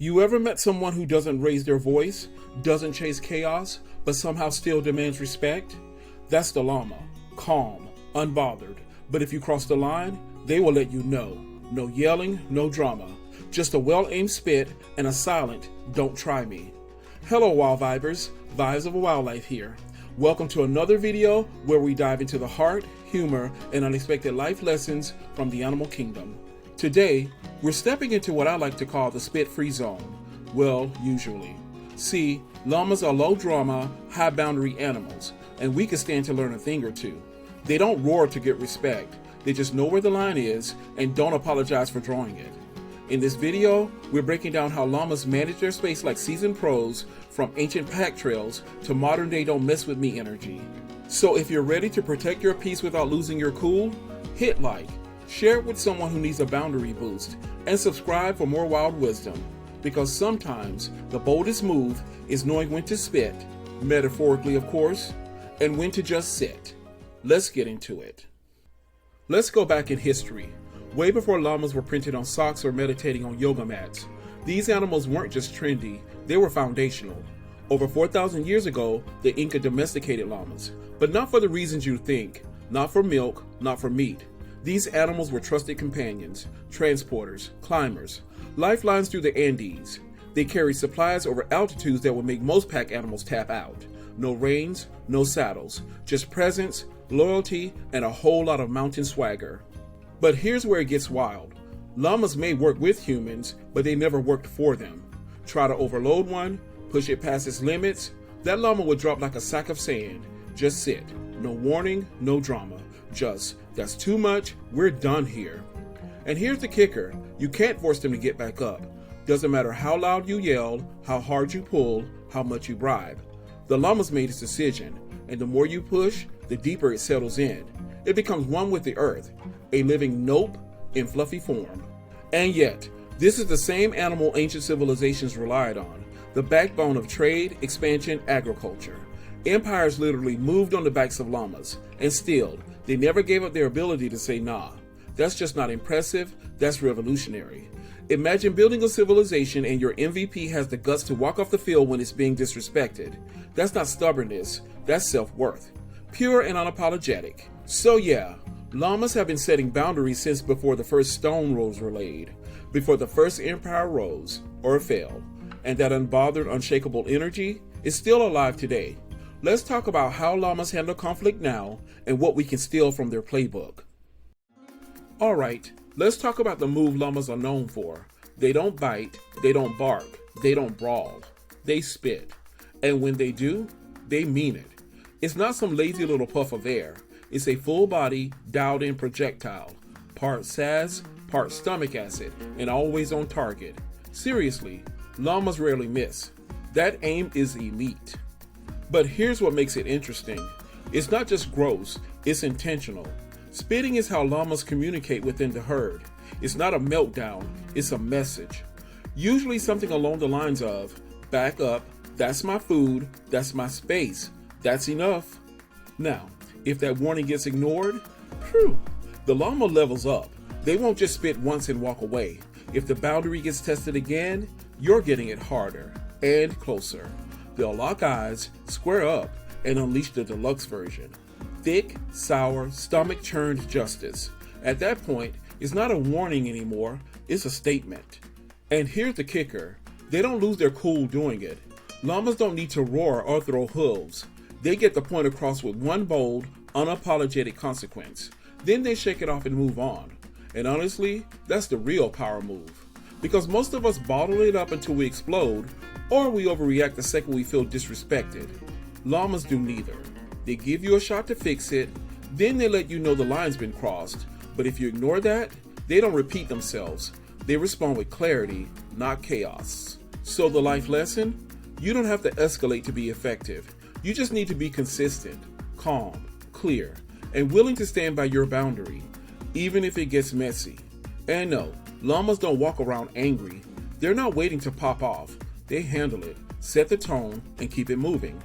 You ever met someone who doesn't raise their voice, doesn't chase chaos, but somehow still demands respect? That's the llama. Calm, unbothered. But if you cross the line, they will let you know. No yelling, no drama. Just a well-aimed spit and a silent, don't try me. Hello wild vibers, Vibes of Wildlife here. Welcome to another video where we dive into the heart, humor, and unexpected life lessons from the animal kingdom. Today, we're stepping into what I like to call the spit-free zone. Well, usually. See, llamas are low drama, high boundary animals, and we can stand to learn a thing or two. They don't roar to get respect. They just know where the line is and don't apologize for drawing it. In this video, we're breaking down how llamas manage their space like seasoned pros, from ancient pack trails to modern day don't mess with me energy. So if you're ready to protect your peace without losing your cool, hit like, share it with someone who needs a boundary boost, and subscribe for more wild wisdom. Because sometimes the boldest move is knowing when to spit, metaphorically of course, and when to just sit. Let's get into it. Let's go back in history. Way before llamas were printed on socks or meditating on yoga mats, these animals weren't just trendy, they were foundational. Over 4,000 years ago, the Inca domesticated llamas, but not for the reasons you think, not for milk, not for meat. These animals were trusted companions, transporters, climbers, lifelines through the Andes. They carried supplies over altitudes that would make most pack animals tap out. No reins, no saddles, just presence, loyalty, and a whole lot of mountain swagger. But here's where it gets wild. Llamas may work with humans, but they never worked for them. Try to overload one, push it past its limits, that llama would drop like a sack of sand. Just sit. No warning, no drama. Just, that's too much, we're done here. And here's the kicker, you can't force them to get back up. Doesn't matter how loud you yell, how hard you pull, how much you bribe. The llama's made its decision, and the more you push, the deeper it settles in. It becomes one with the earth, a living nope in fluffy form. And yet, this is the same animal ancient civilizations relied on, the backbone of trade, expansion, agriculture. Empires literally moved on the backs of llamas, and still, they never gave up their ability to say nah. That's just not impressive, that's revolutionary. Imagine building a civilization and your MVP has the guts to walk off the field when it's being disrespected. That's not stubbornness, that's self-worth. Pure and unapologetic. So yeah, llamas have been setting boundaries since before the first stone rolls were laid, before the first empire rose, or fell, and that unbothered, unshakable energy is still alive today. Let's talk about how llamas handle conflict now and what we can steal from their playbook. Alright, let's talk about the move llamas are known for. They don't bite, they don't bark, they don't brawl, they spit. And when they do, they mean it. It's not some lazy little puff of air. It's a full body, dialed in projectile. Part sass, part stomach acid, and always on target. Seriously, llamas rarely miss. That aim is elite. But here's what makes it interesting. It's not just gross, it's intentional. Spitting is how llamas communicate within the herd. It's not a meltdown, it's a message. Usually something along the lines of, back up, that's my food, that's my space, that's enough. Now, if that warning gets ignored, the llama levels up. They won't just spit once and walk away. If the boundary gets tested again, you're getting it harder and closer. They'll lock eyes, square up, and unleash the deluxe version. Thick, sour, stomach-churned justice. At that point, it's not a warning anymore, it's a statement. And here's the kicker, they don't lose their cool doing it. Llamas don't need to roar or throw hooves. They get the point across with one bold, unapologetic consequence. Then they shake it off and move on. And honestly, that's the real power move. Because most of us bottle it up until we explode, or we overreact the second we feel disrespected. Llamas do neither. They give you a shot to fix it, then they let you know the line's been crossed. But if you ignore that, they don't repeat themselves. They respond with clarity, not chaos. So the life lesson? You don't have to escalate to be effective. You just need to be consistent, calm, clear, and willing to stand by your boundary, even if it gets messy. And no, llamas don't walk around angry. They're not waiting to pop off. They handle it, set the tone, and keep it moving.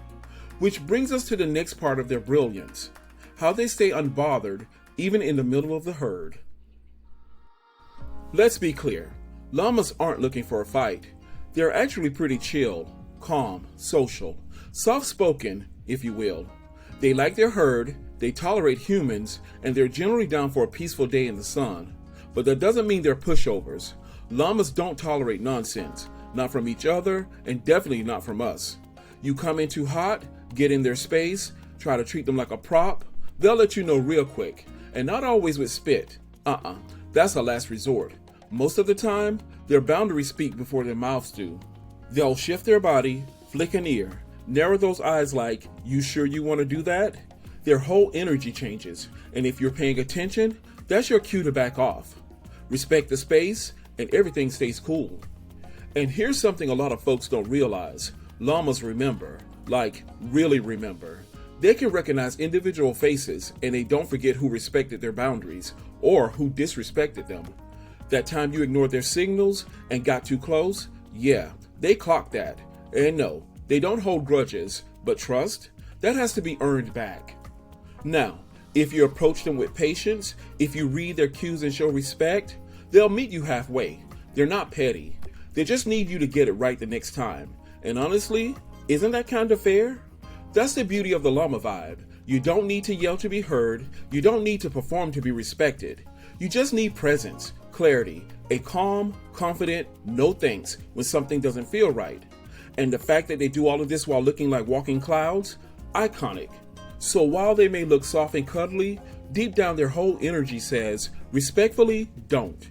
Which brings us to the next part of their brilliance, how they stay unbothered even in the middle of the herd. Let's be clear, llamas aren't looking for a fight. They're actually pretty chill, calm, social, soft-spoken, if you will. They like their herd, they tolerate humans, and they're generally down for a peaceful day in the sun. But that doesn't mean they're pushovers. Llamas don't tolerate nonsense, not from each other, and definitely not from us. You come in too hot, get in their space, try to treat them like a prop, they'll let you know real quick, and not always with spit. That's a last resort. Most of the time, their boundaries speak before their mouths do. They'll shift their body, flick an ear, narrow those eyes like, "You sure you want to do that?" Their whole energy changes, and if you're paying attention, that's your cue to back off. Respect the space, and everything stays cool. And here's something a lot of folks don't realize. Llamas remember, like really remember. They can recognize individual faces, and they don't forget who respected their boundaries or who disrespected them. That time you ignored their signals and got too close, yeah, they clock that. And no, they don't hold grudges, but trust, that has to be earned back. Now, if you approach them with patience, if you read their cues and show respect, they'll meet you halfway. They're not petty. They just need you to get it right the next time. And honestly, isn't that kind of fair? That's the beauty of the llama vibe. You don't need to yell to be heard. You don't need to perform to be respected. You just need presence, clarity, a calm, confident, no thanks when something doesn't feel right. And the fact that they do all of this while looking like walking clouds, iconic. So while they may look soft and cuddly, deep down their whole energy says, respectfully, don't.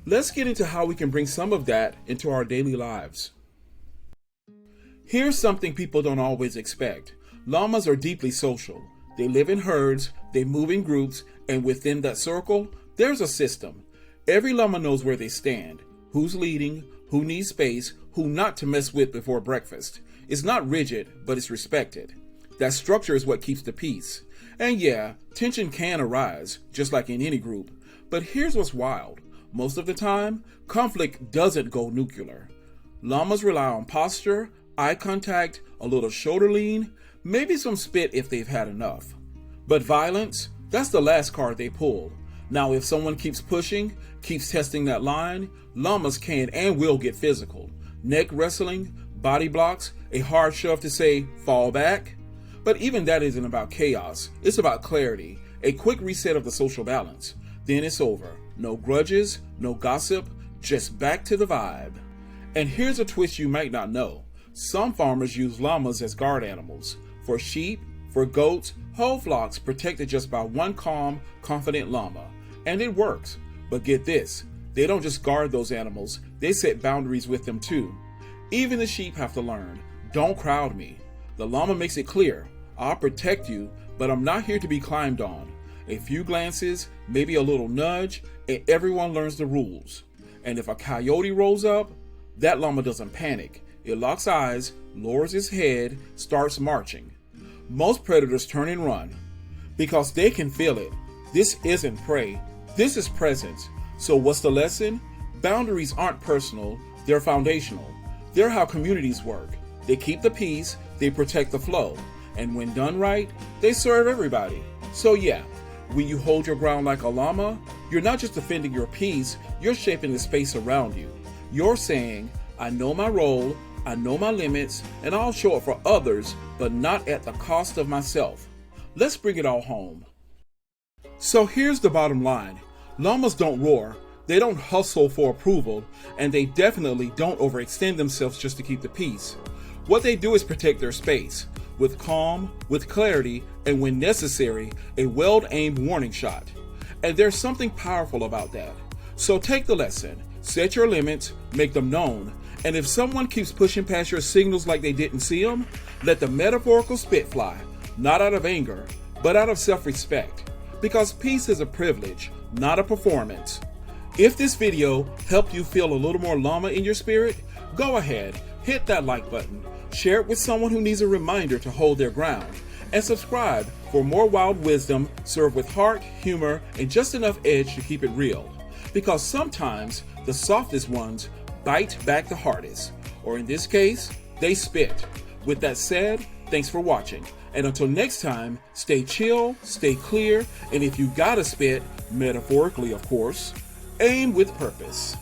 Let's get into how we can bring some of that into our daily lives. Here's something people don't always expect. Llamas are deeply social. They live in herds, they move in groups, and within that circle, there's a system. Every llama knows where they stand, who's leading, who needs space, who not to mess with before breakfast. It's not rigid, but it's respected. That structure is what keeps the peace. And yeah, tension can arise, just like in any group. But here's what's wild. Most of the time, conflict doesn't go nuclear. Llamas rely on posture, eye contact, a little shoulder lean, maybe some spit if they've had enough. But violence, that's the last card they pull. Now if someone keeps pushing, keeps testing that line, llamas can and will get physical. Neck wrestling, body blocks, a hard shove to say, fall back. But even that isn't about chaos, it's about clarity, a quick reset of the social balance. Then it's over. No grudges, no gossip, just back to the vibe. And here's a twist you might not know. Some farmers use llamas as guard animals. For sheep, for goats, whole flocks protected just by one calm, confident llama. And it works. But get this, they don't just guard those animals, they set boundaries with them too. Even the sheep have to learn, don't crowd me. The llama makes it clear, I'll protect you, but I'm not here to be climbed on. A few glances, maybe a little nudge, and everyone learns the rules. And if a coyote rolls up, that llama doesn't panic. It locks eyes, lowers its head, starts marching. Most predators turn and run because they can feel it. This isn't prey, this is presence. So what's the lesson? Boundaries aren't personal, they're foundational. They're how communities work. They keep the peace, they protect the flow. And when done right, they serve everybody. So yeah, when you hold your ground like a llama, you're not just defending your peace, you're shaping the space around you. You're saying, I know my role, I know my limits, and I'll show up for others, but not at the cost of myself. Let's bring it all home. So here's the bottom line. Llamas don't roar, they don't hustle for approval, and they definitely don't overextend themselves just to keep the peace. What they do is protect their space, with calm, with clarity, and when necessary, a well-aimed warning shot. And there's something powerful about that. So take the lesson, set your limits, make them known, and if someone keeps pushing past your signals like they didn't see them, let the metaphorical spit fly, not out of anger, but out of self-respect. Because peace is a privilege, not a performance. If this video helped you feel a little more llama in your spirit, go ahead, hit that like button, share it with someone who needs a reminder to hold their ground, and subscribe for more wild wisdom served with heart, humor, and just enough edge to keep it real. Because sometimes the softest ones bite back the hardest, or in this case, they spit. With that said, thanks for watching, and until next time, stay chill, stay clear, and if you gotta spit, metaphorically of course, aim with purpose.